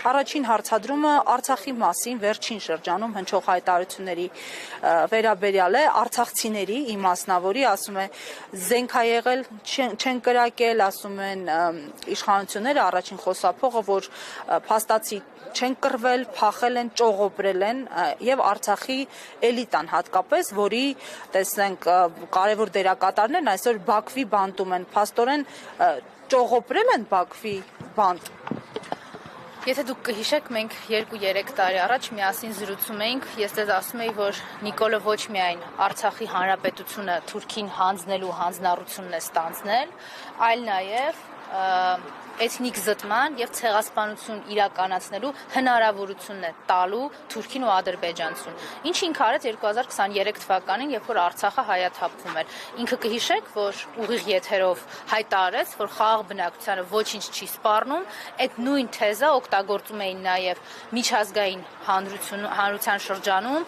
Առաջին հարցադրումը Արցախի մասին վերջին շրջանում հնչող հայտարարությունների վերաբերյալ է, արցախցիների իմասնավորի, ասում է զենք ա եղել, չեն կրակել, ասում են իշխանությունները, առաջին խոսափողը, որ փաստացի չեն կռվել, փախել են, ճողոպրել են եւ Արցախի էլիտան հատկապես, որի տեսնենք կարևոր դերակատարներն այսօր Բաքվի բանտում են, փաստորեն ճողոպրել են Բաքվի բանտ։ Եթե դուք կհիշեք, մենք 2-3 տարի առաջ միասին զրուցում էինք, ես ձեզ ասում էի, որ Նիկոլը ոչ միայն Արցախի հանրապետությունը Թուրքին հանձնելու հանձնառությունն է ստանձնել, այլ նաև էթնիկ զտման եւ ցեղասպանություն իրականացնելու հնարավորությունն է տալու Թուրքին ու Ադրբեջանցուն։ Ինչը ինքը արեց 2023 թվականին, երբ որ Արցախը հայաթափվում էր։ Ինքը կհիշեք, որ ուղիղ եթերով հայտարարեց, որ խաղաղ բնակչությանը ոչինչ չի սպառնում, այդ նույն թեզը օգտագործում էին նաեւ միջազգային հանրության շրջանում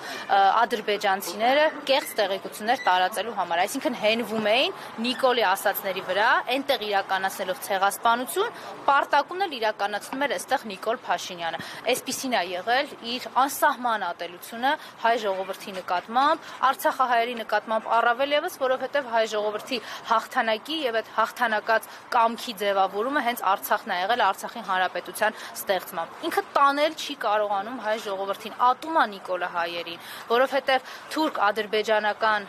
ադրբեջանցիները կեղծ տեղեկություններ տարածելու համար, այսինքն հենվում էին Նիկոլի ասածների վրա, այնտեղ իրականացնելով ցեղասպանություն պարտակումն էլ իրականացնում էր այստեղ Նիկոլ Փաշինյանը։ Այսպիսին է եղել իր անսահման ատելությունը հայ ժողովրդի նկատմամբ, արցախահայերի նկատմամբ առավել եւս, որովհետեւ հայ ժողովրդի հաղթանակի եւ այդ հաղթանակած կամքի ձևավորումը հենց Արցախն է եղել, Արցախի հանրապետության ստեղծմամբ։ Ինքը տանել չի կարողանում հայ ժողովրդին, ատում է Նիկոլը հայերին, որովհետեւ թուրք-ադրբեջանական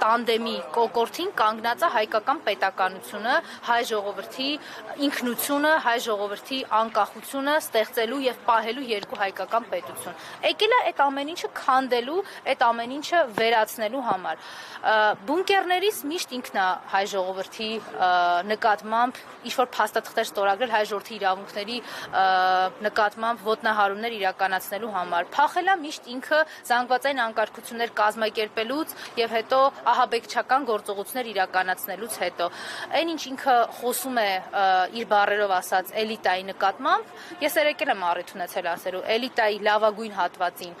տանդեմի կոկորդին կանգնած է հայկական պետականությունը, հայ ժողովրդի ինքնությունը, հայ ժողովրդի անկախությունը ստեղծելու եւ պահելու երկու հայկական պետություն։ Եկել է այդ ամեն ինչը քանդելու, այդ ամեն ինչը վերացնելու համար։ Բունկերներից միշտ ինքն է հայ ժողովրդի նկատմամբ ինչ-որ փաստաթղթեր ստորագրել հայ ժողովրդի իրավունքների նկատմամբ ոտնահարումներ իրականացնելու համար։ Փախել է միշտ ինքը զանգվածային անկարգություններ կազմակերպելուց եւ հետո ահաբեկչական գործողություններ իրականացնելուց հետո։ Այն ինչ ինքը խոսում է իր բառերով ասած էլիտայի նկատմամբ, ես երեկել եմ առիթ ունեցել ասելու էլիտայի լավագույն հատվածին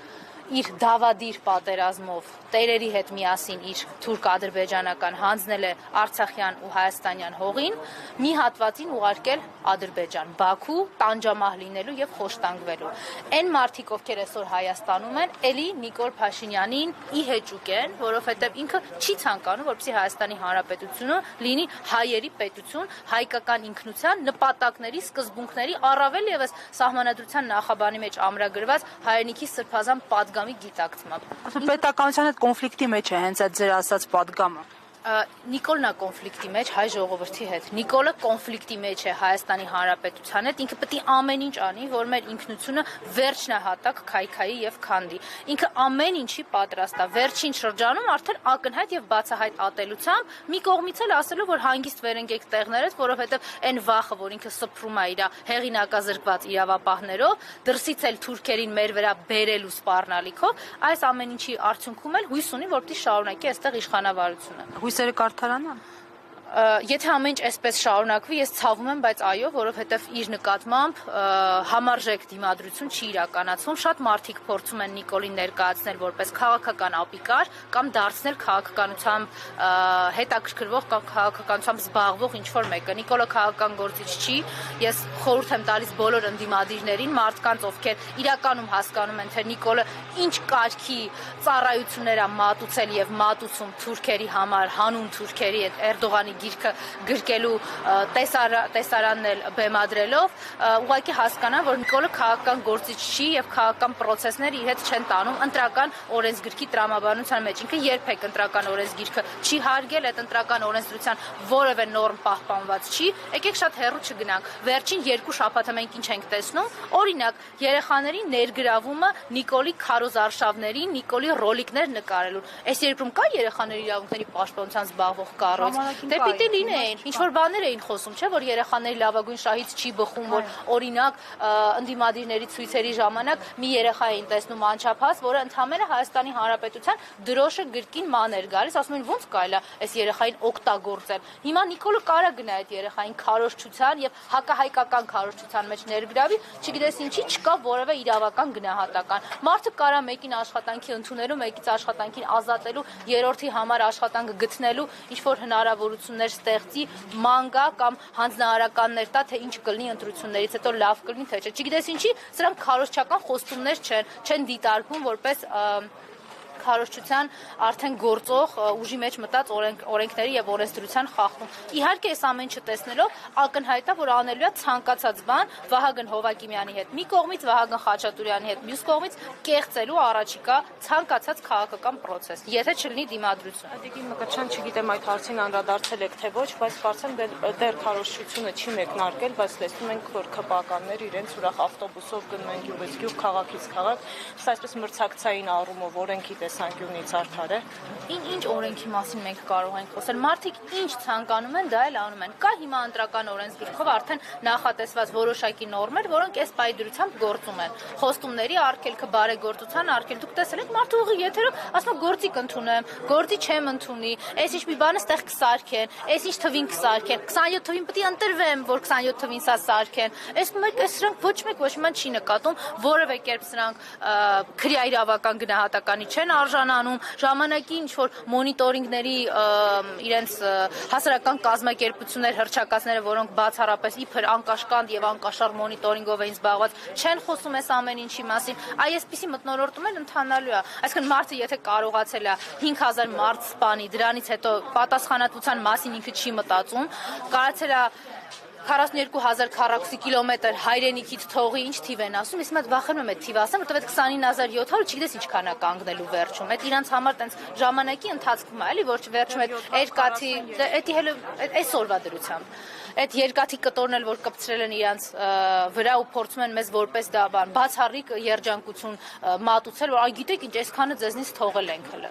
իր դավադիր պատերազմով տերերի հետ միասին իր թուրք-ադրբեջանական հանձնել է արցախյան ու հայաստանյան հողին, մի հատվածին ուղարկել Ադրբեջան, Բաքու, տանջամահ լինելու եւ խոշտանգվելու։ Այն մարդիկ, ովքեր այսօր Հայաստանում են, էլի Նիկոլ Փաշինյանին ի հեճուկ են, որովհետեւ ինքը չի ցանկանում, որպեսզի Հայաստանի Հանրապետությունը լինի հայերի պետություն, հայկական ինքնության նպատակների, սկզբունքների, առավել եւս Սահմանադրության նախաբանի մեջ ամրագրված հայրենիքի սրբազան պատգամի գիտակցմամբ։ Պետականության հետ կոնֆլիկտի մեջ է հենց այդ ձեր ասած պատգամը։ Նիկոլն է կոնֆլիկտի մեջ հայ ժողովրդի հետ։ Նիկոլը կոնֆլիկտի մեջ է Հայաստանի Հանրապետության հետ։ Ինքը պետք է ամեն ինչ անի, որ մեր ինքնությունը վերջնահատակ քայքայի եւ քանդի։ Ինքը ամեն ինչի պատրաստ է։ Վերջին շրջանում արդեն ակնհայտ եւ բացահայտ ատելությամբ մի կողմից էլ ասելու, որ հանգիստ վերընկեք տեղներդ, որովհետեւ այն վախը, որ ինքը սփռում է իր հեղինակազրկված իրավապահներով, դրսից էլ թուրքերին մեր վրա բերելու սպառնալիքով, այս ամեն ինչի արդյունքում էլ հույս ունի, որպեսզի շարունակի այստեղ իշխանավարությունը։ Հույսերը կարդարանան։ Եթե ամեն ինչ այսպես շարունակվի, ես ցավում եմ, բայց այո, որովհետև իր նկատմամբ համարժեք դիմադրություն չի իրականացվում։ Շատ մարդիկ փորձում են Նիկոլին ներկայացնել որպես քաղաքական ապիկար կամ դարձնել քաղաքականությամբ հետաքրքրվող կամ քաղաքականությամբ զբաղվող ինչ-որ մեկը։ Նիկոլը քաղաքական գործիչ չի։ Ես խորհուրդ եմ տալիս բոլոր ընդդիմադիրներին, մարդկանց, ովքեր իրականում հասկանում են, թե Նիկոլը ինչ կարգի ծառայություններ է մատուցել եւ մատուցում թուրքերի համար, հանուն թուրքերի այդ Էրդողանի գիրքը գրկելու տեսարանն էլ բեմադրելով, ուղղակի հասկանան, որ Նիկոլը քաղաքական գործիչ չի եւ քաղաքական process-ները իր հետ չեն տանում ընտրական օրենսգրքի տրամաբանության մեջ։ Ինքը երբեք ընտրական օրենսգիրքը չի հարգել, այդ ընտրական օրենսդրության որևէ նորմ պահպանված չի։ Եկեք շատ հեռու չգնանք։ Վերջին 2 շաբաթը մենք ինչ ենք տեսնում։ Օրինակ, երեխաների ներգրավումը Նիկոլի քարոզարշավներին, Նիկոլի ռոլիկներ նկարելուն։ Այս երկրում կա երեխաների իրավունքների պաշտպանությամբ զբաղվող կառույց։ Պիտի լինեին, ինչ-որ բաներ էին խոսում, չէ, որ երեխաների լավագույն շահից չի բխում, որ օրինակ ընդդիմադիրների ցույցերի ժամանակ մի երեխա էին տեսնում անչափահաս, որը ընդհանրապես Հայաստանի Հանրապետության դրոշը գրկին ման էր գալիս, ասում են ո՞նց կարելի է այս երեխային օգտագործել։ Հիմա Նիկոլը կարա գնա այդ երեխային քարոզչության եւ հակահայկական քարոզչության մեջ ներգրավի, չգիտես ինչի, չկա որևէ իրավական գնահատական։ Մարդը կարա մեկին աշխատանքի ընդունելու, մեկից աշխատանքին ազատելու, երրորդի համար աշխատանք գտնելու ինչ-որ հնարավորություն ընտրություններ ստեղծի, ման գա կամ հանձնարարականներ տա, թե ինչ կլինի ընտրություններից հետո լավ կլինի, թե չէ։ Չգիտես ինչի, սրանք քարոզչական խոստումներ չեն դիտարկվում որպես քարոզչության արդեն գործող ուժի մեջ մտած օրենքների եւ օրենսդրության խախտում։ Իհարկե, այս ամեն ինչը տեսնելով ակնհայտ է, որ անելու է ցանկացած բան Վահագն Հովակիմյանի հետ մի կողմից, Վահագն Խաչատուրյանի հետ մյուս կողմից կեղծելու առաջիկա ցանկացած քաղաքական process, եթե չլինի դիմադրություն։ Ադիգին Մկրտչյան, չգիտեմ այդ հարցին անդրադարձել եք թե ոչ, բայց կարծեմ դեռ քարոզչությունը չի մեկնարկել, բայց տեսնում ենք, որ ԿՊԱ-կաններ իրենց ուրախ ավտոբուսով գնում են գյուղից գյուղ, քաղաքից քաղաք, սա այսպես մրցակցային առումով օրենքի տեսանկյունից արդար է։ Ինչ օրենքի մասին մենք կարող ենք խոսել։ Մարդիկ ինչ ցանկանում են, դա էլ անում են։ Կա հիմա ընտրական օրենսգիրքով արդեն նախատեսված որոշակի նորմեր, որոնք այս պայդրությամբ գործում են։ Խոստումների արգելքը, բարեգործության արգելքը, դուք տեսել եք մարդու ուղի եթերով, ասում են գործի կընդունեմ, գործի չեմ ընդունի, այս ինչ մի բան ստեղ կսարքեն, այս ինչ թվին կսարքեն, 27 թվին պետք է ընտրվեմ, որ 27 թվին սա սարքեն։ Այս սրանք ոչ մի չի նկատում, որևէ կերպ սրանք քրեա իրավական գնահատականի չեն արժանանում, ժամանակի ինչ որ մոնիտորինգների իրենց հասարակական կազմակերպություններ, հռչակածները, որոնք բացառապես իբր անկաշկանդ եւ անկաշառ մոնիտորինգով էին զբաղված, չեն խոսում այս ամեն ինչի մասին։ Այսպիսի մթնոլորտում էլ ընթանալու է։ Այսինքն մարդը եթե կարողացել է 5000 մարդ սպանի, դրանից հետո պատասխանատվության մասին ինքը չի մտածում, կարողացել է 42000 քառակուսի կիլոմետր հայրենիքից թողի, ինչ թիվ են ասում, իսկ մատ վախենում եմ այդ թիվը ասեմ, որտեղ 29700 չգիտես ինչքան է կանգնելու վերջում։ Այդ իրանց համար տենց ժամանակի ընթացքում է, էլի, որ վերջում այդ երկաթի, դա հələ այսօրվա դրությամբ։ Այդ երկաթի կտորն էլ որ կպցրել են իրանց վրա ու փորձում են մեզ որպես դա բան բացառիկ երջանկություն մատուցել, որ այ գիտեք ինչ, այսքանը ձեզնից թողել ենք հələ։